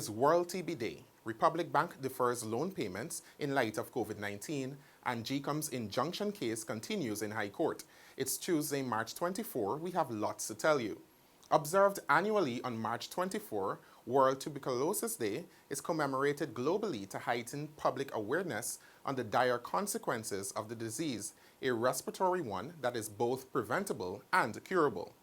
is World TB Day. Republic Bank defers loan payments in light of COVID-19, and GCOM's injunction case continues in High Court. It's Tuesday, March 24. We have lots to tell you. Observed annually on March 24, World Tuberculosis Day is commemorated globally to heighten public awareness on the dire consequences of the disease, a respiratory one that is both preventable and curable.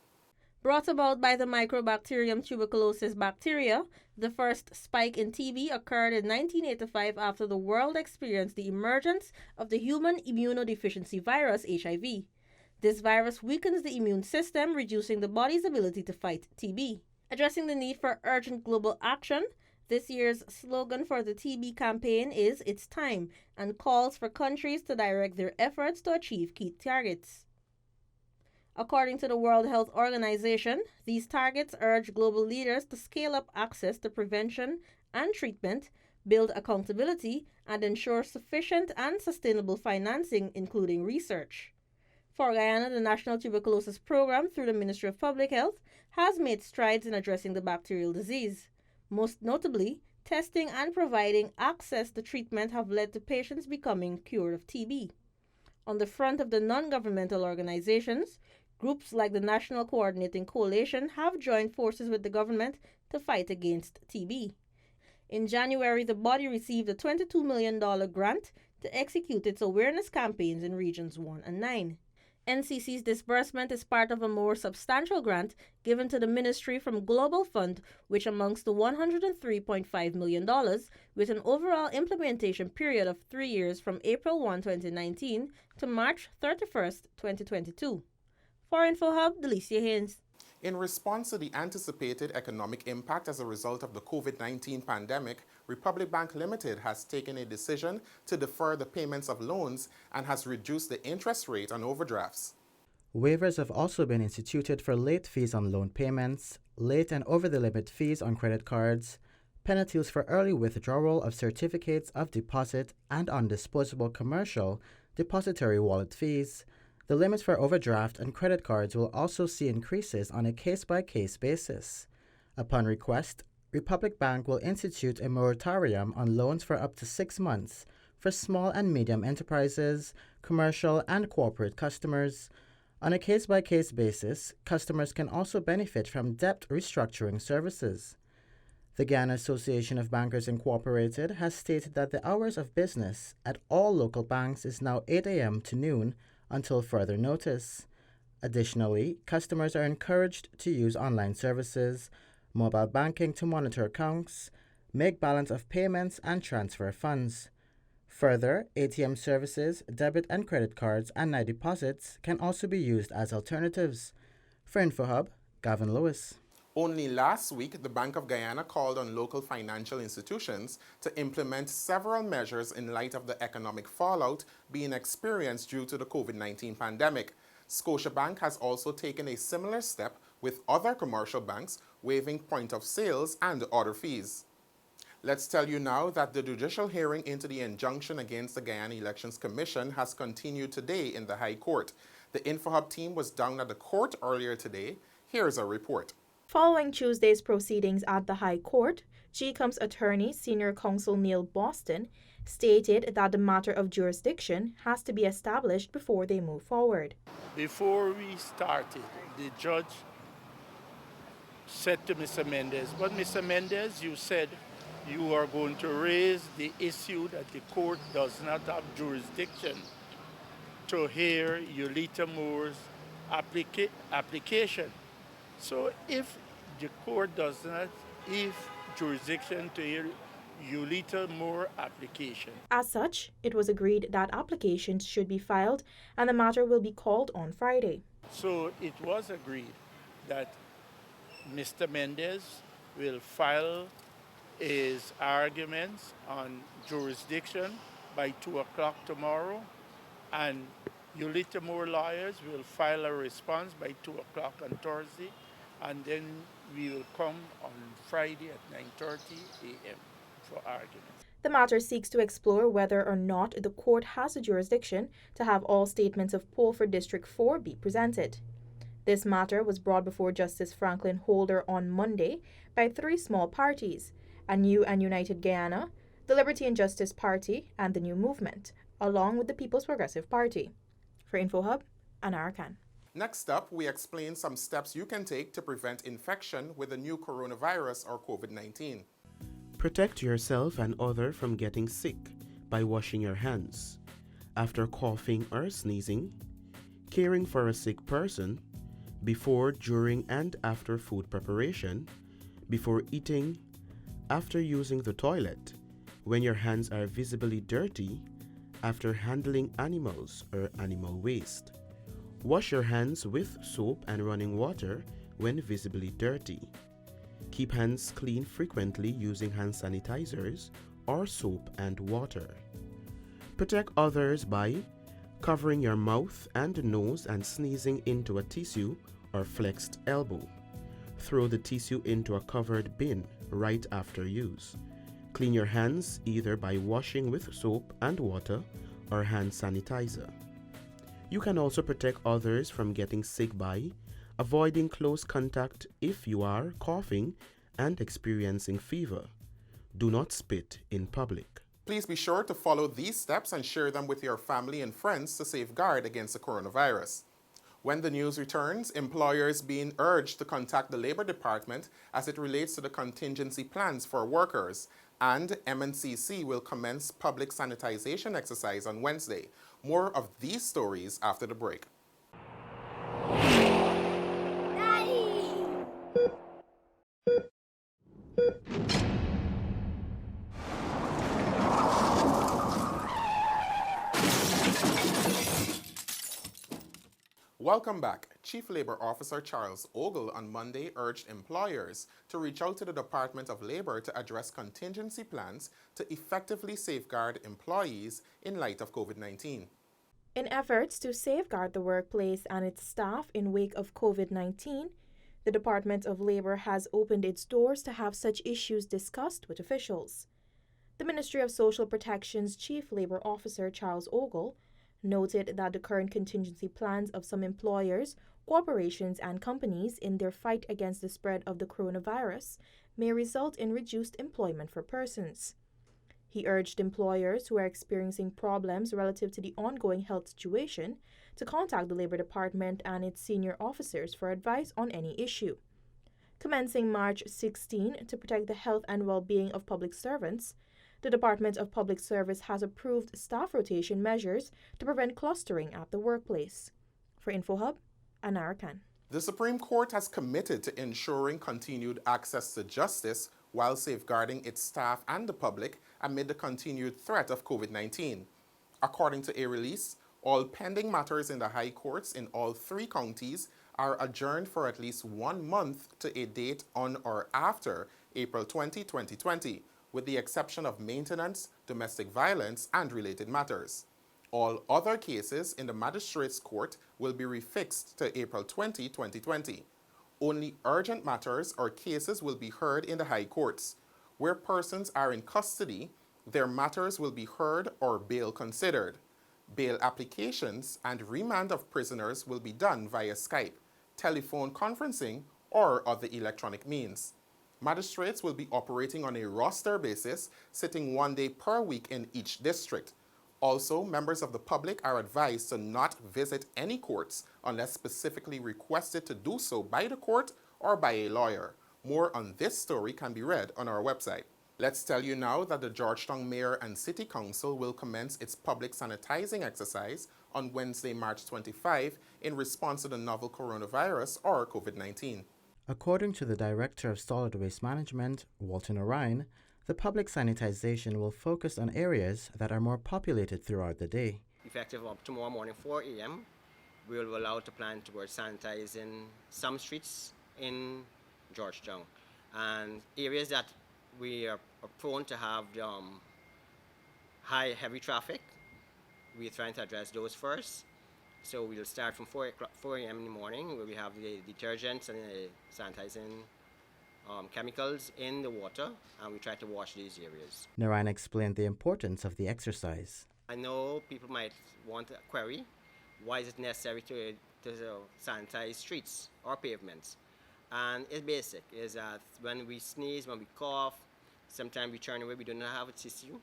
Brought about by the Mycobacterium tuberculosis bacteria, the first spike in TB occurred in 1985 after the world experienced the emergence of the human immunodeficiency virus, HIV. This virus weakens the immune system, reducing the body's ability to fight TB. Addressing the need for urgent global action, this year's slogan for the TB campaign is "It's Time" and calls for countries to direct their efforts to achieve key targets. According to the World Health Organization, these targets urge global leaders to scale up access to prevention and treatment, build accountability, and ensure sufficient and sustainable financing, including research. For Guyana, the National Tuberculosis Program, through the Ministry of Public Health, has made strides in addressing the bacterial disease. Most notably, testing and providing access to treatment have led to patients becoming cured of TB. On the front of the non-governmental organizations, groups like the National Coordinating Coalition have joined forces with the government to fight against TB. In January, the body received a $22 million grant to execute its awareness campaigns in Regions 1 and 9. NCC's disbursement is part of a more substantial grant given to the ministry from Global Fund, which amounts to $103.5 million, with an overall implementation period of 3 years from April 1, 2019 to March 31, 2022. For InfoHub, Delicia Haynes. In response to the anticipated economic impact as a result of the COVID-19 pandemic, Republic Bank Limited has taken a decision to defer the payments of loans and has reduced the interest rate on overdrafts. Waivers have also been instituted for late fees on loan payments, late and over-the-limit fees on credit cards, penalties for early withdrawal of certificates of deposit, and on disposable commercial depository wallet fees. The limits for overdraft and credit cards will also see increases on a case-by-case basis. Upon request, Republic Bank will institute a moratorium on loans for up to 6 months for small and medium enterprises, commercial and corporate customers. On a case-by-case basis, customers can also benefit from debt restructuring services. The Guyana Association of Bankers Incorporated has stated that the hours of business at all local banks is now 8 a.m. to noon until further notice. Additionally, customers are encouraged to use online services, mobile banking to monitor accounts, make balance of payments, and transfer funds. Further, ATM services, debit and credit cards, and night deposits can also be used as alternatives. For InfoHub, Gavin Lewis. Only last week, the Bank of Guyana called on local financial institutions to implement several measures in light of the economic fallout being experienced due to the COVID-19 pandemic. Scotiabank has also taken a similar step with other commercial banks waiving point of sales and other fees. Let's tell you now that the judicial hearing into the injunction against the Guyana Elections Commission has continued today in the High Court. The InfoHub team was down at the court earlier today. Here's a report. Following Tuesday's proceedings at the High Court, GCOM's attorney, Senior Counsel Neil Boston, stated that the matter of jurisdiction has to be established before they move forward. Before we started, the judge said to Mr. Mendez, "But Mr. Mendez, you said you are going to raise the issue that the court does not have jurisdiction to hear Yulita Moore's application. So if the court does not have jurisdiction to hear Yulita Moore application." As such, it was agreed that applications should be filed and the matter will be called on Friday. So it was agreed that Mr. Mendez will file his arguments on jurisdiction by 2 o'clock tomorrow, and Yulita Moore lawyers will file a response by 2 o'clock on Thursday, and then we will come on Friday at 9:30 a.m. for arguments. The matter seeks to explore whether or not the court has a jurisdiction to have all statements of poll for District 4 be presented. This matter was brought before Justice Franklin Holder on Monday by 3 small parties, A New and United Guyana, the Liberty and Justice Party, and the New Movement, along with the People's Progressive Party. For InfoHub, Anara Khan. Next up, we explain some steps you can take to prevent infection with the new coronavirus or COVID-19. Protect yourself and others from getting sick by washing your hands after coughing or sneezing, caring for a sick person, before, during, and after food preparation, before eating, after using the toilet, when your hands are visibly dirty, after handling animals or animal waste. Wash your hands with soap and running water when visibly dirty. Keep hands clean frequently using hand sanitizers or soap and water. Protect others by covering your mouth and nose and sneezing into a tissue or flexed elbow. Throw the tissue into a covered bin right after use. Clean your hands either by washing with soap and water or hand sanitizer. You can also protect others from getting sick by avoiding close contact if you are coughing and experiencing fever. Do not spit in public. Please be sure to follow these steps and share them with your family and friends to safeguard against the coronavirus. When the news returns, employers being urged to contact the Labor Department as it relates to the contingency plans for workers, and MNCC will commence public sanitization exercise on Wednesday. More of these stories after the break. Welcome back. Chief Labor Officer Charles Ogle on Monday urged employers to reach out to the Department of Labor to address contingency plans to effectively safeguard employees in light of COVID-19. In efforts to safeguard the workplace and its staff in wake of COVID-19, the Department of Labor has opened its doors to have such issues discussed with officials. The Ministry of Social Protection's Chief Labor Officer Charles Ogle noted that the current contingency plans of some employers, corporations, and companies in their fight against the spread of the coronavirus may result in reduced employment for persons. He urged employers who are experiencing problems relative to the ongoing health situation to contact the Labor Department and its senior officers for advice on any issue. Commencing March 16 to protect the health and well-being of public servants, the Department of Public Service has approved staff rotation measures to prevent clustering at the workplace. For InfoHub, Anara Khan. The Supreme Court has committed to ensuring continued access to justice while safeguarding its staff and the public amid the continued threat of COVID-19. According to a release, all pending matters in the high courts in all 3 counties are adjourned for at least 1 month to a date on or after April 20, 2020, with the exception of maintenance, domestic violence, and related matters. All other cases in the Magistrates Court will be refixed to April 20, 2020. Only urgent matters or cases will be heard in the high courts. Where persons are in custody, their matters will be heard or bail considered. Bail applications and remand of prisoners will be done via Skype, telephone conferencing, or other electronic means. Magistrates will be operating on a roster basis, sitting 1 day per week in each district. Also, members of the public are advised to not visit any courts unless specifically requested to do so by the court or by a lawyer. More on this story can be read on our website. Let's tell you now that the Georgetown Mayor and City Council will commence its public sanitizing exercise on Wednesday, March 25, in response to the novel coronavirus or COVID-19. According to the Director of Solid Waste Management, Walton Orion, the public sanitization will focus on areas that are more populated throughout the day. Effective up tomorrow morning, 4 a.m., we will roll out a plan towards sanitizing some streets in Georgetown. And areas that we are prone to have heavy traffic, we're trying to address those first. So we'll start from 4 a.m. in the morning, where we have the detergents and the sanitizing chemicals in the water, and we try to wash these areas. Narayan explained the importance of the exercise. I know people might want to query, why is it necessary to sanitize streets or pavements? And it's basic, is that when we sneeze, when we cough, Sometimes we turn away, we do not have a tissue,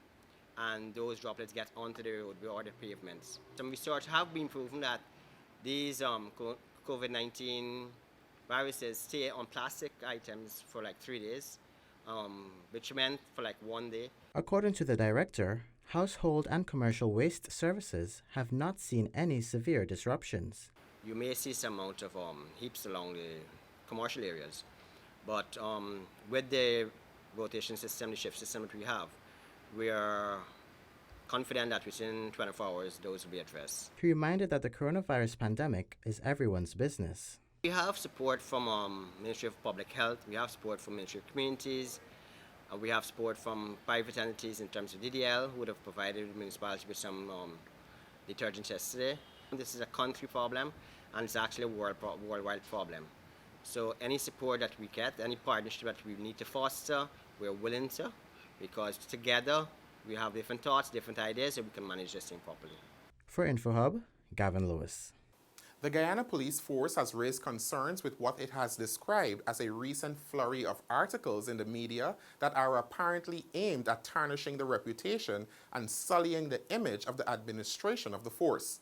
and those droplets get onto the road or the pavements. Some research have been proven that these COVID-19 viruses stay on plastic items for like 3 days, bitumen for like 1 day. According to the director, household and commercial waste services have not seen any severe disruptions. You may see some amount of heaps along the commercial areas, but with the rotation system, the shift system that we have, we are confident that within 24 hours those will be addressed. He reminded that the coronavirus pandemic is everyone's business. We have support from Ministry of Public Health, we have support from Ministry of Communities, we have support from private entities in terms of DDL, who would have provided the municipality with some detergents yesterday. This is a country problem, and it's actually a worldwide problem. So any support that we get, any partnership that we need to foster, we're willing to, because together we have different thoughts, different ideas, so we can manage this thing properly. For InfoHub, Gavin Lewis. The Guyana Police Force has raised concerns with what it has described as a recent flurry of articles in the media that are apparently aimed at tarnishing the reputation and sullying the image of the administration of the force.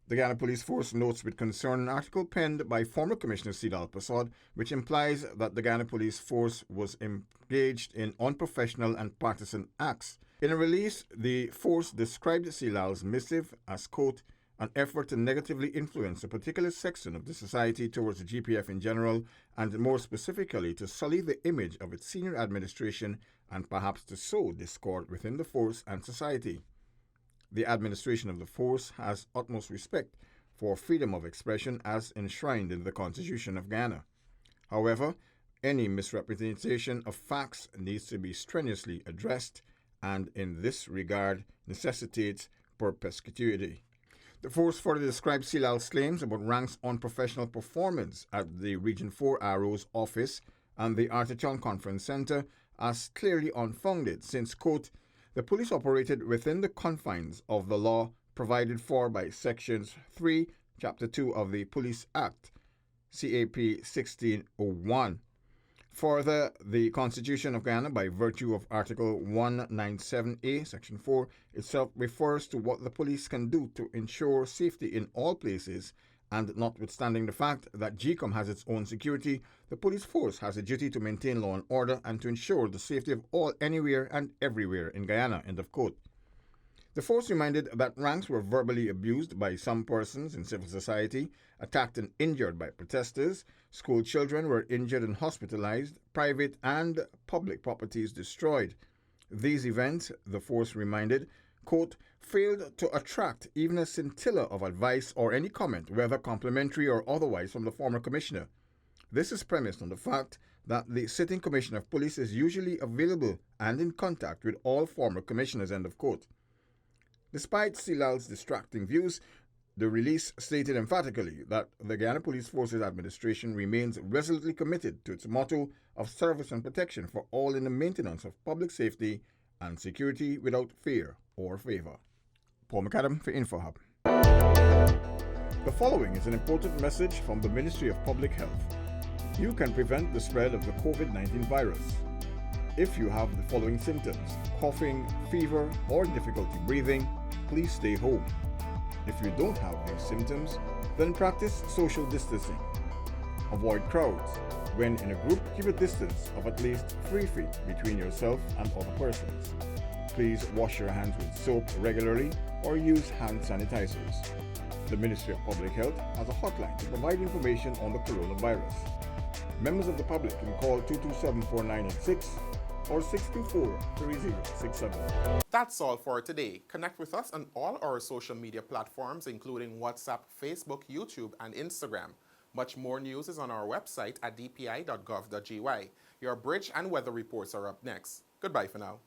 The Guyana Police Force notes with concern an article penned by former Commissioner Sidal Prasad, which implies that the Guyana Police Force was engaged in unprofessional and partisan acts. In a release, the force described Sidal's missive as, quote, an effort to negatively influence a particular section of the society towards the GPF in general, and more specifically to sully the image of its senior administration and perhaps to sow discord within the force and society. The administration of the force has utmost respect for freedom of expression as enshrined in the Constitution of Guyana. However, any misrepresentation of facts needs to be strenuously addressed and in this regard necessitates perspicuity. The force further described Silal's claims about Rank's unprofessional performance at the Region 4 RO's office and the Artichon Conference Center as clearly unfounded since, quote, the police operated within the confines of the law provided for by Sections 3, Chapter 2 of the Police Act, CAP 1601. Further, the Constitution of Guyana, by virtue of Article 197A, Section 4, itself refers to what the police can do to ensure safety in all places, and notwithstanding the fact that GCOM has its own security, the police force has a duty to maintain law and order and to ensure the safety of all anywhere and everywhere in Guyana, end of quote. The force reminded that ranks were verbally abused by some persons in civil society, attacked and injured by protesters, school children were injured and hospitalized, private and public properties destroyed. These events, the force reminded, quote, failed to attract even a scintilla of advice or any comment, whether complimentary or otherwise, from the former commissioner. This is premised on the fact that the sitting commissioner of police is usually available and in contact with all former commissioners, end of quote. Despite Silal's distracting views, the release stated emphatically that the Guyana Police Force's administration remains resolutely committed to its motto of service and protection for all in the maintenance of public safety and security without fear or favor. Paul McAdam for InfoHub. The following is an important message from the Ministry of Public Health. You can prevent the spread of the COVID-19 virus. If you have the following symptoms: coughing, fever, or difficulty breathing, please stay home. If you don't have these symptoms, then practice social distancing. Avoid crowds. When in a group, keep a distance of at least 3 feet between yourself and other persons. Please wash your hands with soap regularly or use hand sanitizers. The Ministry of Public Health has a hotline to provide information on the coronavirus. Members of the public can call 227-4986 or 624-3067. That's all for today. Connect with us on all our social media platforms, including WhatsApp, Facebook, YouTube, and Instagram. Much more news is on our website at dpi.gov.gy. Your bridge and weather reports are up next. Goodbye for now.